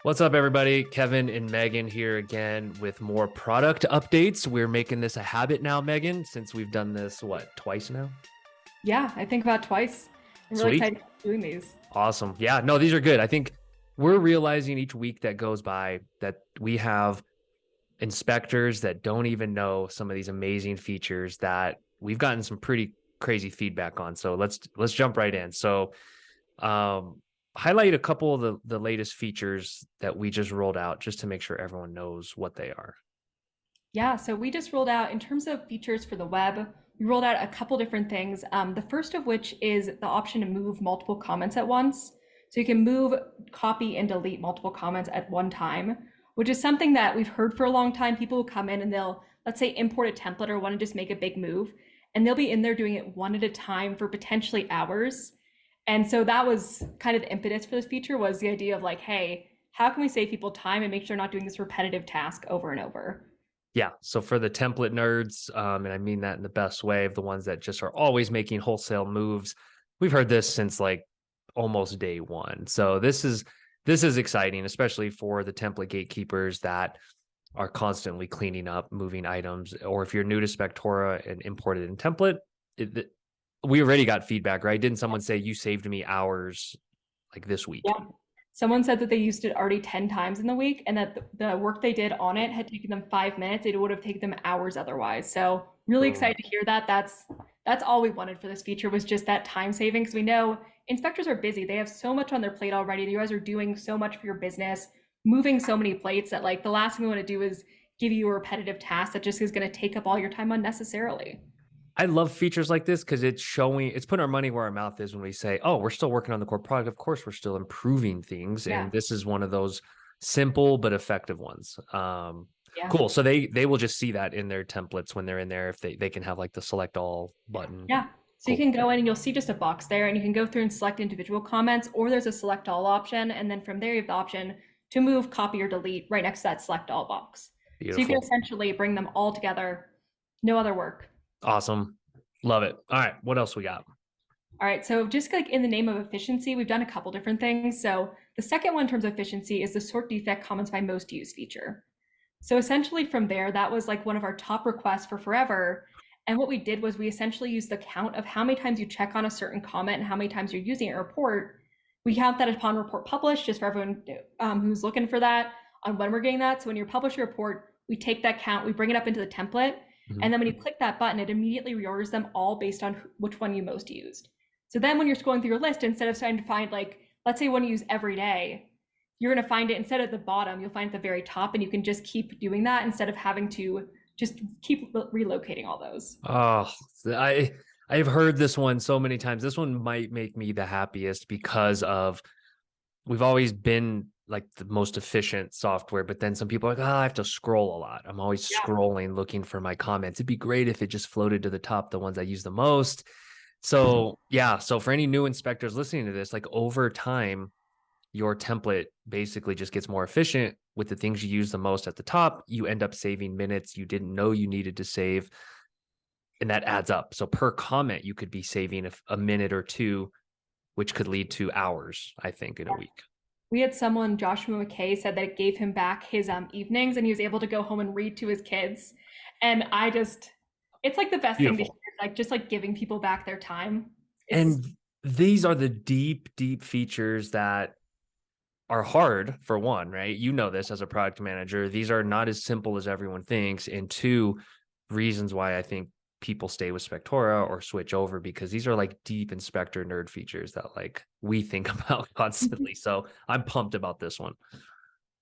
What's up, everybody? Kevin and Megan here again with more product updates. We're making this a habit now, Megan, since we've done this, what, twice now? Yeah, I think about twice. I'm really Sweet. excited to keep doing these. Awesome. Yeah, no, these are good. I think we're realizing each week that goes by that we have inspectors that don't even know some of these amazing features that we've gotten some pretty crazy feedback on. So let's jump right in. So um highlight a couple of the latest features that we just rolled out just to make sure everyone knows what they are. Yeah, so we just rolled out, in terms of features for the web, we rolled out a couple different things. The first of which is the option to move multiple comments at once. So you can move, copy, and delete multiple comments at one time, which is something that we've heard for a long time. People will come in and they'll, let's say, import a template or want to just make a big move, and they'll be in there doing it one at a time for potentially hours. And so that was kind of the impetus for this feature, was the idea of like, hey, how can we save people time and make sure they're not doing this repetitive task over and over? Yeah. So for the template nerds, and I mean that in the best way, of the ones that just are always making wholesale moves, we've heard this since like almost day one. So this is exciting, especially for the template gatekeepers that are constantly cleaning up, moving items, or if you're new to Spectora and imported in template, we already got feedback, right? Didn't someone say you saved me hours like this week? Yeah. Someone said that they used it already 10 times in the week and that the work they did on it had taken them 5 minutes. It would have taken them hours otherwise. So really Boom. excited to hear that. That's all we wanted for this feature, was just that time saving, because we know inspectors are busy. They have so much on their plate already. You guys are doing so much for your business, moving so many plates, that like the last thing we want to do is give you a repetitive task that just is going to take up all your time unnecessarily. I love features like this because it's putting our money where our mouth is when we say, oh, we're still working on the core product. Of course, we're still improving things. And Yeah. this is one of those simple but effective ones. Yeah. Cool. So they will just see that in their templates when they're in there, if they can have like the select all button. Yeah. So you Cool. can go in and you'll see just a box there, and you can go through and select individual comments, or there's a select all option. And then from there, you have the option to move, copy, or delete right next to that select all box. So you can Beautiful. essentially bring them all together. No other work. Awesome. Love it. All right. What else we got? All right. So just like in the name of efficiency, we've done a couple different things. So the second one in terms of efficiency is the sort defect comments by most used feature. So essentially from there, that was like one of our top requests for forever. And what we did was we essentially used the count of how many times you check on a certain comment and how many times you're using a report. We count that upon report published, just for everyone who's looking for that on when we're getting that. So when you publish a report, we take that count, we bring it up into the template. Mhm. And then when you click that button, it immediately reorders them all based on which one you most used. So then when you're scrolling through your list, instead of trying to find, like, let's say one you use every day, you're going to find it instead at the bottom, you'll find it at the very top, and you can just keep doing that instead of having to just keep relocating all those. Oh, I've heard this one so many times. This one might make me the happiest because of we've always been like the most efficient software, but then some people are like, oh, I have to scroll a lot. I'm always Yeah. scrolling looking for my comments. It'd be great if it just floated to the top, the ones I use the most. So yeah, so for any new inspectors listening to this, like over time, your template basically just gets more efficient with the things you use the most at the top. You end up saving minutes you didn't know you needed to save, and that adds up. So per comment, you could be saving a minute or two, which could lead to hours, I think, in a week. We had someone, Joshua McKay, said that it gave him back his evenings, and he was able to go home and read to his kids. And it's like the best thing to hear, Beautiful. like just like giving people back their time. It's And these are the deep, deep features that are hard, for one, right? You know this as a product manager. These are not as simple as everyone thinks. And two, reasons why I think people stay with Spectora or switch over, because these are like deep inspector nerd features that like we think about constantly. So I'm pumped about this one.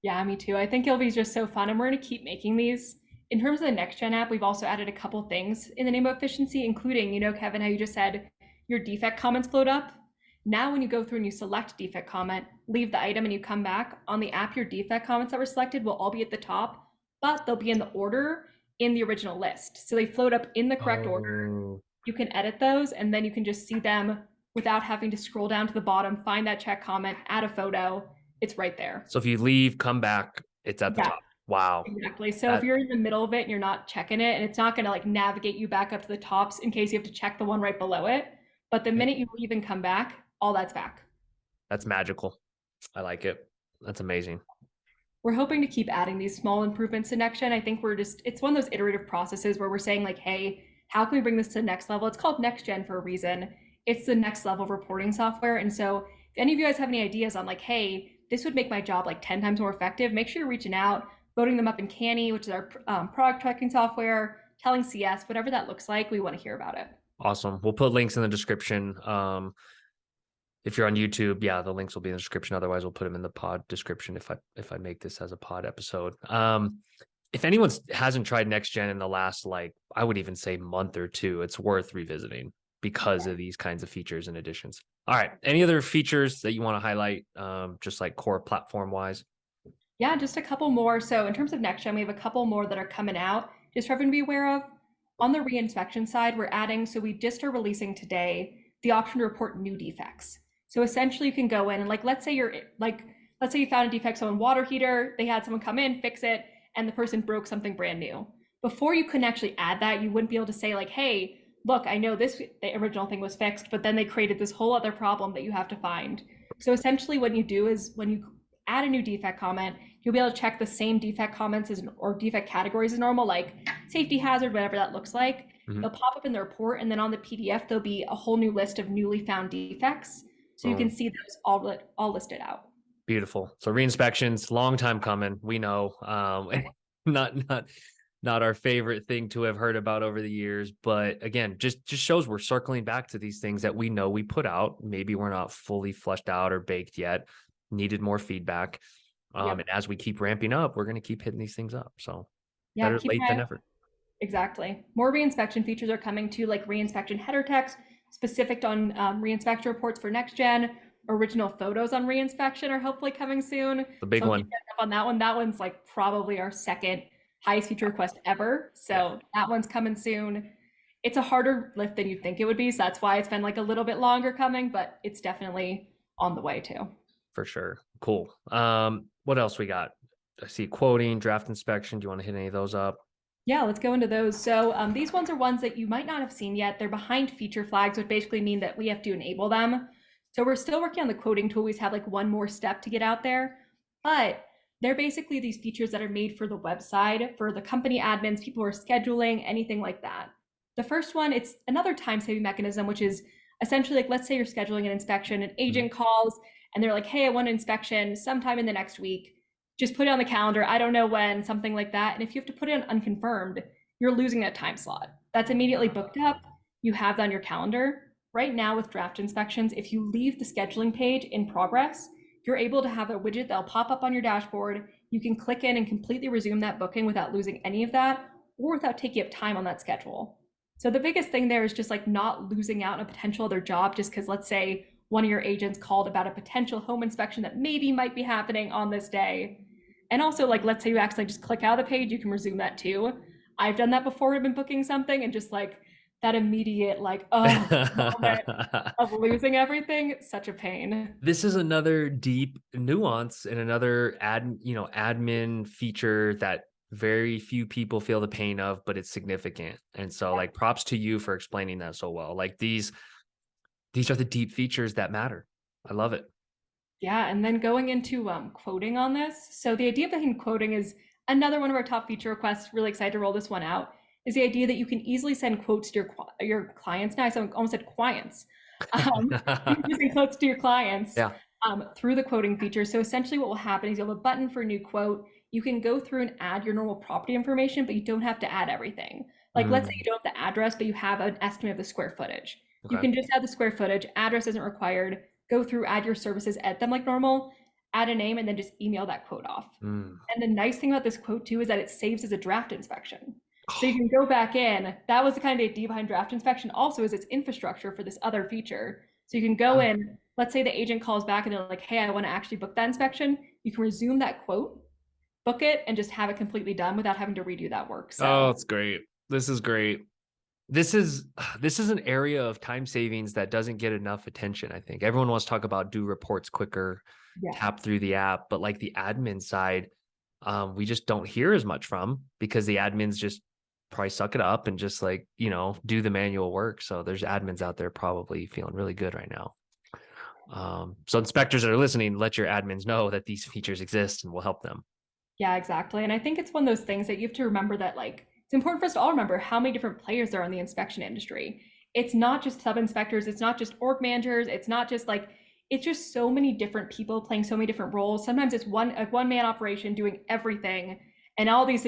Yeah, me too. I think it'll be just so fun, and we're going to keep making these. In terms of the NextGen app, we've also added a couple things in the name of efficiency, including, Kevin, how you just said your defect comments float up. Now, when you go through and you select defect comment, leave the item, and you come back on the app, your defect comments that were selected will all be at the top, but they'll be in the order in the original list. So they float up in the correct order. Oh, You can edit those, and then you can just see them without having to scroll down to the bottom, find that check comment, add a photo. It's right there. so if you leave, come back, it's at the Yeah. top. Wow. Exactly. So if That you're in the middle of it and you're not checking it, and it's not going to like navigate you back up to the tops in case you have to check the one right below it. But the minute you leave and come back, all that's back. that's magical. I like it. That's amazing. we're hoping to keep adding these small improvements to NextGen. I think it's one of those iterative processes where we're saying like, hey, how can we bring this to the next level? It's called NextGen for a reason. It's the next level of reporting software. And so if any of you guys have any ideas on like, hey, this would make my job like 10 times more effective, make sure you're reaching out, voting them up in Canny, which is our product tracking software, telling CS, whatever that looks like, we want to hear about it. Awesome. We'll put links in the description. If you're on YouTube, yeah, the links will be in the description. Otherwise, we'll put them in the pod description if I make this as a pod episode. If anyone hasn't tried NextGen in the last, like, I would even say month or two, it's worth revisiting because of these kinds of features and additions. All right. Any other features that you want to highlight, just like core platform wise? Yeah, just a couple more. So in terms of NextGen, we have a couple more that are coming out just for everyone to be aware of. On the reinspection side, we're adding, so we just are releasing today the option to report new defects. So essentially you can go in and let's say you found a defect on a water heater, they had someone come in, fix it, and the person broke something brand new. Before you couldn't actually add that, you wouldn't be able to say like, hey, look, I know the original thing was fixed, but then they created this whole other problem that you have to find. So essentially what you do is when you add a new defect comment, you'll be able to check the same defect comments or defect categories as normal, like safety hazard, whatever that looks like. They'll pop up in the report, and then on the PDF, there'll be a whole new list of newly found defects. So you can see those all listed out. Beautiful. So reinspections, long time coming. We know, not our favorite thing to have heard about over the years, but again, just shows we're circling back to these things that we know we put out. Maybe we're not fully fleshed out or baked yet. Needed more feedback. And as we keep ramping up, we're going to keep hitting these things up. So better late than never. Exactly. More reinspection features are coming too, like reinspection header text specific on reinspection reports for NextGen. Original photos on reinspection are hopefully coming soon. The big one. On that one. That one's like probably our second highest feature request ever. So that one's coming soon. It's a harder lift than you'd think it would be. So that's why it's been like a little bit longer coming, but it's definitely on the way too. For sure. Cool. What else we got? I see quoting, draft inspection. Do you want to hit any of those up? Yeah, let's go into those. So these ones are ones that you might not have seen yet. They're behind feature flags, which basically mean that we have to enable them. So we're still working on the quoting tool. We have like one more step to get out there, but they're basically these features that are made for the website, for the company admins, people who are scheduling, anything like that. The first one, it's another time-saving mechanism, which is essentially like, let's say you're scheduling an inspection, an agent calls and they're like, hey, I want an inspection sometime in the next week. Just put it on the calendar. I don't know when, something like that. And if you have to put it on unconfirmed, you're losing that time slot. That's immediately booked up. You have that on your calendar. Right now with draft inspections, if you leave the scheduling page in progress, you're able to have a widget that'll pop up on your dashboard. You can click in and completely resume that booking without losing any of that or without taking up time on that schedule. So the biggest thing there is just like not losing out on a potential other job just because let's say one of your agents called about a potential home inspection that maybe might be happening on this day. And also like, let's say you actually just click out of the page, you can resume that too. I've done that before. I've been booking something and just like that immediate like, moment of losing everything, such a pain. This is another deep nuance and another admin feature that very few people feel the pain of, but it's significant. And so like props to you for explaining that so well. Like these are the deep features that matter. I love it. Yeah, and then going into quoting on this. So the idea behind quoting is another one of our top feature requests. Really excited to roll this one out. Is the idea that you can easily send quotes to your clients. Now I almost said clients. You can send quotes to your clients through the quoting feature. So essentially what will happen is you'll have a button for a new quote. You can go through and add your normal property information, but you don't have to add everything. Like let's say you don't have the address, but you have an estimate of the square footage. Okay. You can just add the square footage, address isn't required, go through, add your services, edit them like normal, add a name, and then just email that quote off. And the nice thing about this quote too is that it saves as a draft inspection. So you can go back in. That was the kind of idea behind draft inspection also is its infrastructure for this other feature. So you can go in, let's say the agent calls back and they're like, hey, I want to actually book that inspection. You can resume that quote, book it, and just have it completely done without having to redo that work. So it's great. This is great. This is an area of time savings that doesn't get enough attention. I think everyone wants to talk about do reports quicker, tap through the app, but like the admin side, we just don't hear as much from because the admins just probably suck it up and just like, do the manual work. So there's admins out there probably feeling really good right now. So inspectors that are listening, let your admins know that these features exist and we'll help them. Yeah, exactly. And I think it's one of those things that you have to remember that like it's important for us to all remember how many different players there are in the inspection industry. It's not just sub inspectors, it's not just org managers, it's not just like it's just so many different people playing so many different roles. Sometimes it's one man operation doing everything and all these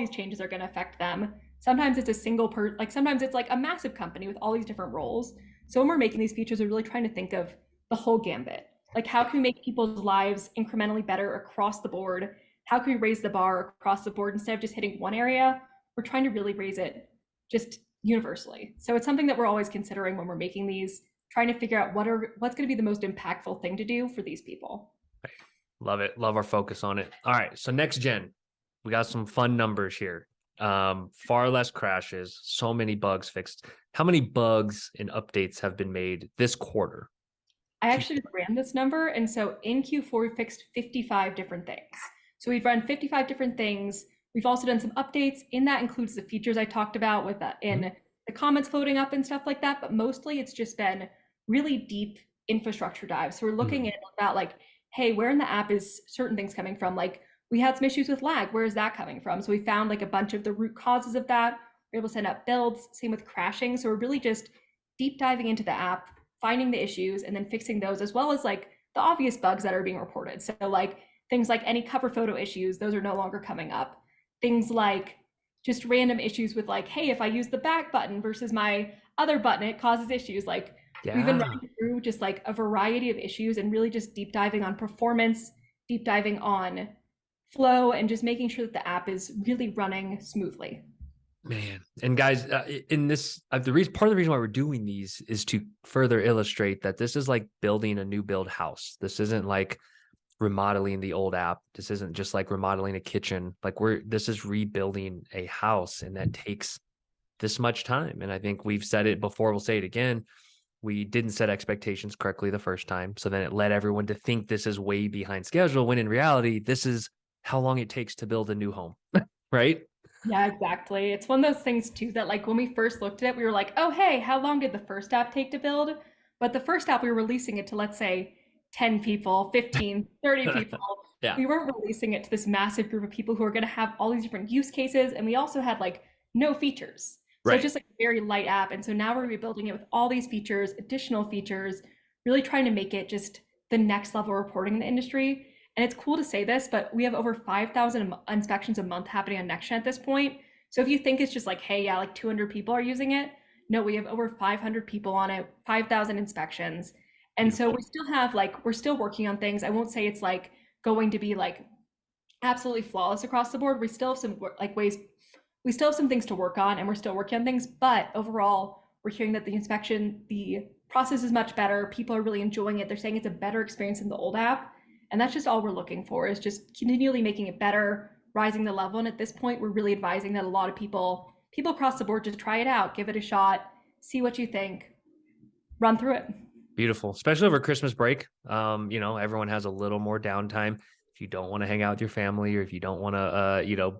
changes are going to affect them. Sometimes it's a single like sometimes it's like a massive company with all these different roles. So when we're making these features, we're really trying to think of the whole gambit. Like how can we make people's lives incrementally better across the board? How can we raise the bar across the board instead of just hitting one area? We're trying to really raise it just universally. So it's something that we're always considering when we're making these, trying to figure out what's going to be the most impactful thing to do for these people. Love it. Love our focus on it. All right. So next gen, we got some fun numbers here. Far less crashes, so many bugs fixed. How many bugs and updates have been made this quarter? I actually ran this number. And so in Q4, we fixed 55 different things. So we've run 55 different things. We've also done some updates. In that includes the features I talked about with in the comments floating up and stuff like that. But mostly it's just been really deep infrastructure dives. So we're looking at about like, hey, where in the app is certain things coming from? Like we had some issues with lag. Where is that coming from? So we found like a bunch of the root causes of that. We're able to send out builds. Same with crashing. So we're really just deep diving into the app, finding the issues and then fixing those, as well as like the obvious bugs that are being reported. So like things like any cover photo issues, those are no longer coming up. Things like just random issues with like, hey, if I use the back button versus my other button, it causes issues. Like we've been running through just like a variety of issues and really just deep diving on performance, deep diving on flow, and just making sure that the app is really running smoothly. Man, and guys, in this, the reason, part of the reason why we're doing these is to further illustrate that this is like building a new build house. This isn't like remodeling the old app. This isn't just like remodeling a kitchen. Like this is rebuilding a house, and that takes this much time. And I think we've said it before. We'll say it again. We didn't set expectations correctly the first time, so then it led everyone to think this is way behind schedule. When in reality, this is how long it takes to build a new home, right? Yeah, exactly. It's one of those things too that like when we first looked at it, we were like, oh, hey, how long did the first app take to build? But the first app, we were releasing it to, let's say, 10 people, 15, 30 people. Yeah. We weren't releasing it to this massive group of people who are going to have all these different use cases. And we also had like no features. So it's Right. just like a very light app. And so now we're rebuilding it with all these features, additional features, really trying to make it just the next level reporting in the industry. And it's cool to say this, but we have over 5,000 inspections a month happening on NextGen at this point. So if you think it's just like, hey, yeah, like 200 people are using it, no, we have over 500 people on it, 5,000 inspections. And so Beautiful. we still have like, we're still working on things. I won't say it's like going to be like absolutely flawless across the board. We still have some like ways, we still have some things to work on and we're still working on things. But overall, we're hearing that the process is much better. People are really enjoying it. They're saying it's a better experience than the old app. And that's just all we're looking for is just continually making it better, rising the level. And at this point, we're really advising that a lot of people across the board, just try it out, give it a shot, see what you think, run through it. Beautiful, especially over Christmas break. Everyone has a little more downtime. If you don't want to hang out with your family, or if you don't want to,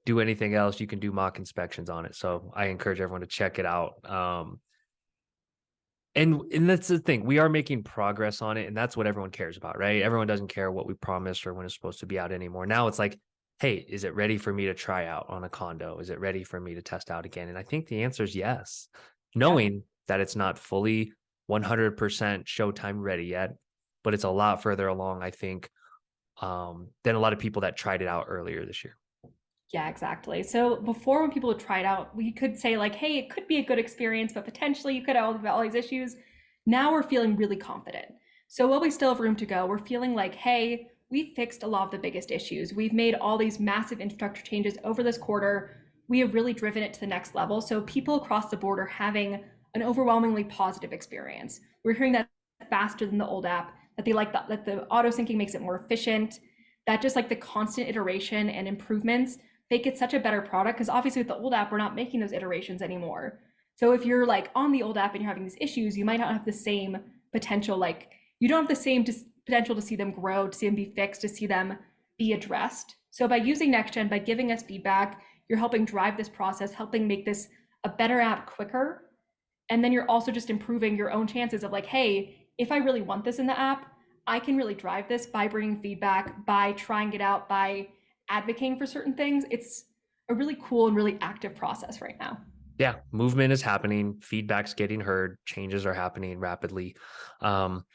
do anything else, you can do mock inspections on it. So I encourage everyone to check it out. And that's the thing. We are making progress on it, and that's what everyone cares about, right? Everyone doesn't care what we promised or when it's supposed to be out anymore. Now it's like, hey, is it ready for me to try out on a condo? Is it ready for me to test out again? And I think the answer is yes, Yeah. knowing that it's not fully 100% showtime ready yet, but it's a lot further along, I think, than a lot of people that tried it out earlier this year. Yeah, exactly. So before when people would try it out, we could say like, hey, it could be a good experience, but potentially you could have all these issues. Now we're feeling really confident. So while we still have room to go, we're feeling like, hey, we fixed a lot of the biggest issues. We've made all these massive infrastructure changes over this quarter. We have really driven it to the next level. So people across the board are having an overwhelmingly positive experience. We're hearing that faster than the old app, that they like that the auto syncing makes it more efficient, that just like the constant iteration and improvements make it such a better product, because obviously with the old app, we're not making those iterations anymore. So if you're like on the old app and you're having these issues, you might not have the same potential, like you don't have the same potential to see them grow, to see them be fixed, to see them be addressed. So by using NextGen, by giving us feedback, you're helping drive this process, helping make this a better app quicker. And then you're also just improving your own chances of like, hey, if I really want this in the app, I can really drive this by bringing feedback, by trying it out, by advocating for certain things. It's a really cool and really active process right now. Yeah, movement is happening, feedback's getting heard, changes are happening rapidly. Um,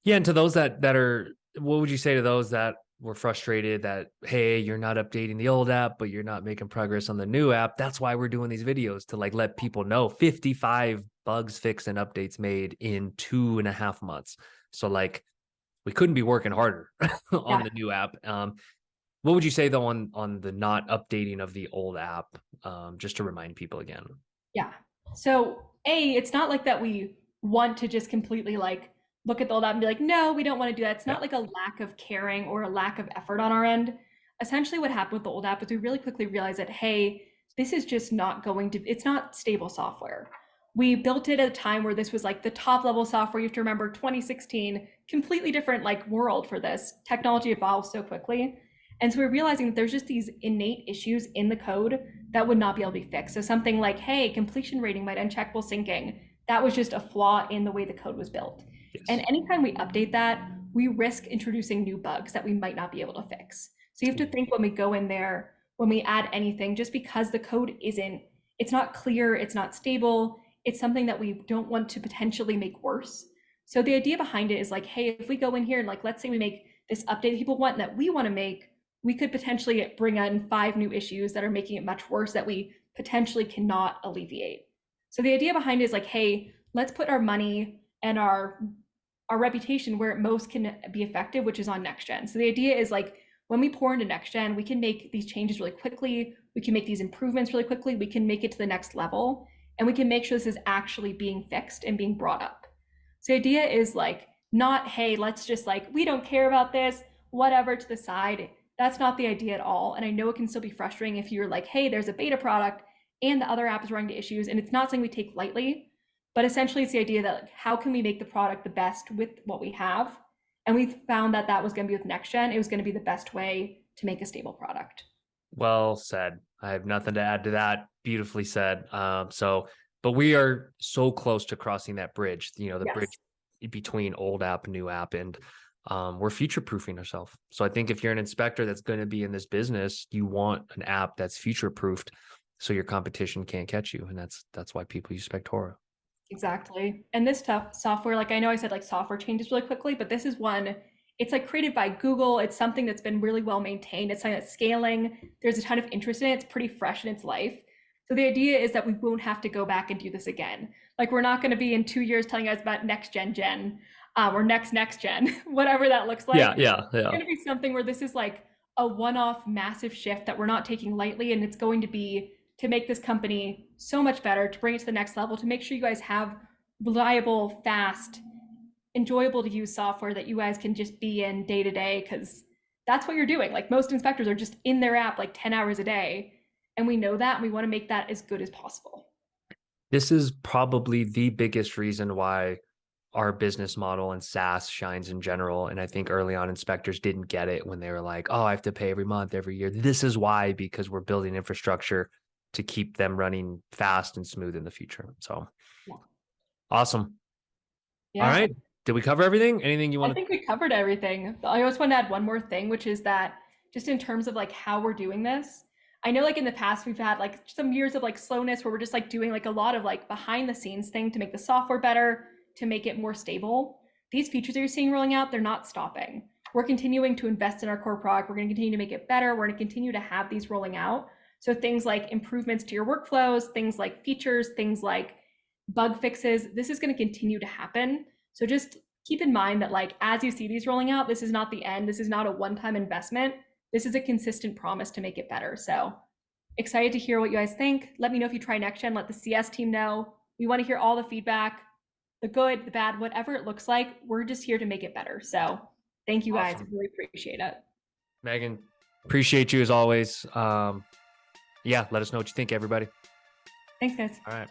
yeah, and to those that are, what would you say to those that were frustrated that, hey, you're not updating the old app, but you're not making progress on the new app? That's why we're doing these videos, to like let people know 55 bugs fixed and updates made in 2.5 months. So like we couldn't be working harder on Yeah. the new app. What would you say though on the not updating of the old app? Just to remind people again. Yeah. So it's not like that we want to just completely like look at the old app and be like, no, we don't want to do that. It's Yeah. not like a lack of caring or a lack of effort on our end. Essentially, what happened with the old app is we really quickly realized that, hey, this is just not going to, it's not stable software. We built it at a time where this was like the top level software. You have to remember 2016, completely different like world for this. Technology evolves so quickly. And so we're realizing that there's just these innate issues in the code that would not be able to be fixed. So something like, hey, completion rating might uncheckable syncing. That was just a flaw in the way the code was built. And Yes. anytime we update that, we risk introducing new bugs that we might not be able to fix. So you have to think when we go in there, when we add anything, just because the code isn't, it's not clear, it's not stable, it's something that we don't want to potentially make worse. So the idea behind it is like, hey, if we go in here and like, let's say we make this update that people want that we want to make, we could potentially bring in 5 new issues that are making it much worse that we potentially cannot alleviate. So the idea behind it is like, hey, let's put our money and our reputation where it most can be effective, which is on NextGen. So the idea is like when we pour into NextGen, we can make these changes really quickly. We can make these improvements really quickly. We can make it to the next level, and we can make sure this is actually being fixed and being brought up. So the idea is like not, hey, let's just like, we don't care about this, whatever, to the side. That's not the idea at all. And I know it can still be frustrating if you're like, hey, there's a beta product and the other app is running into issues. And it's not something we take lightly, but essentially it's the idea that like, how can we make the product the best with what we have? And we found that that was going to be with NextGen. It was going to be the best way to make a stable product. Well said. I have nothing to add to that. Beautifully said. But we are so close to crossing that bridge, the Yes. bridge between old app, new app, and we're future proofing ourselves. So I think if you're an inspector that's going to be in this business, you want an app that's future proofed so your competition can't catch you. And that's why people use Spectora. Exactly. And this stuff, software, like I know I said like software changes really quickly, but this is one, it's like created by Google. It's something that's been really well maintained. It's something that's scaling. There's a ton of interest in it. It's pretty fresh in its life. So the idea is that we won't have to go back and do this again. Like we're not going to be in 2 years telling you guys about next gen or next gen, whatever that looks like. Yeah, yeah, It's yeah. going to be something where this is like a one-off massive shift that we're not taking lightly, and it's going to be to make this company so much better, to bring it to the next level, to make sure you guys have reliable, fast, enjoyable to use software that you guys can just be in day to day, because that's what you're doing. Like most inspectors are just in their app like 10 hours a day. And we know that, and we want to make that as good as possible. This is probably the biggest reason why our business model and SaaS shines in general. And I think early on inspectors didn't get it when they were like, oh, I have to pay every month, every year. This is why, because we're building infrastructure to keep them running fast and smooth in the future. So Yeah. awesome. All Yeah. right. Did we cover everything? Anything you I want to? think we covered everything. I just want to add one more thing, which is that just in terms of like how we're doing this, I know like in the past we've had like some years of like slowness where we're just like doing like a lot of like behind the scenes thing to make the software better, to make it more stable. These features that you're seeing rolling out, they're not stopping. We're continuing to invest in our core product. We're going to continue to make it better. We're going to continue to have these rolling out. So things like improvements to your workflows, things like features, things like bug fixes, this is going to continue to happen. So just keep in mind that like as you see these rolling out, this is not the end. This is not a one-time investment. This is a consistent promise to make it better. So excited to hear what you guys think. Let me know if you try NextGen. Let the CS team know. We want to hear all the feedback, the good, the bad, whatever it looks like. We're just here to make it better. So thank you guys. Awesome. Really appreciate it. Megan, appreciate you as always. Yeah, let us know what you think, everybody. Thanks, guys. All right.